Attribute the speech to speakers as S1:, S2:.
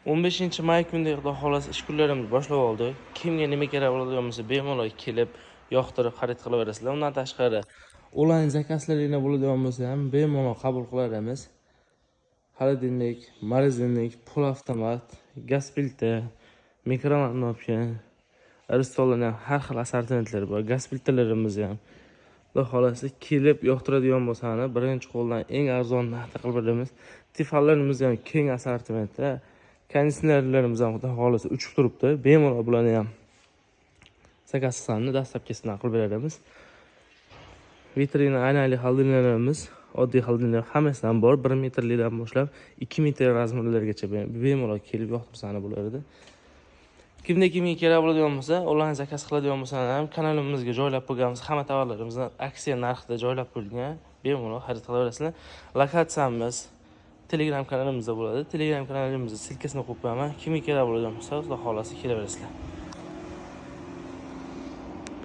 S1: 15-may kunida Xudo xolasa ish kunlarimiz boshlab oldi. Kimga nima kerak bo'ladigan bo'lsa, bemalol kelib, yoqtirib xarid qilaverasizlar. Undan tashqari, onlayn zakazlaringiz bo'ladigan bo'lsa ham bemalol qabul qilaramiz. Xolodilnik, morozinnik, pul avtomat, gaz plita, mikrovolnovka, aristolarning har xil assortimentlari bor. Gaz plitalarimiz ham Xudo xolasa kelib yoqtiradigan bo'lsangiz, birinchi qo'ldan eng arzon narxda qilib beramiz. Tifallarimiz ham keng assortimentda. Konditsionerlarimiz ham Xudo xolasa uchib turibdi. Bemalol bularni ham zakazlarni dastlabkisidan qilib beramiz. Vitrina aynali xolodilniklarimiz, oddiy xolodilniklar hammasidan bor. 1 metrlikdan boshlab 2 metr razmerlargacha bemalol kelib yoqtirsangiz bo'lardi. Kimga kerak bo'ladigan bo'lsa, onlayn zakaz qiladigan bo'lsangiz ham kanalimizga joylab qo'yganmiz. Hamma tovarlarimizni aksiya narxida joylab qo'yilgan. Bemalol xarid qilaverasizlar. Lokatsiyamiz Telegram kanalimizda bo'ladi. Telegram kanalimizning silkasini qo'yib qo'yaman. Kimga kerak bo'ladigan bo'lsa, Xudo xolasa kelaverasizlar.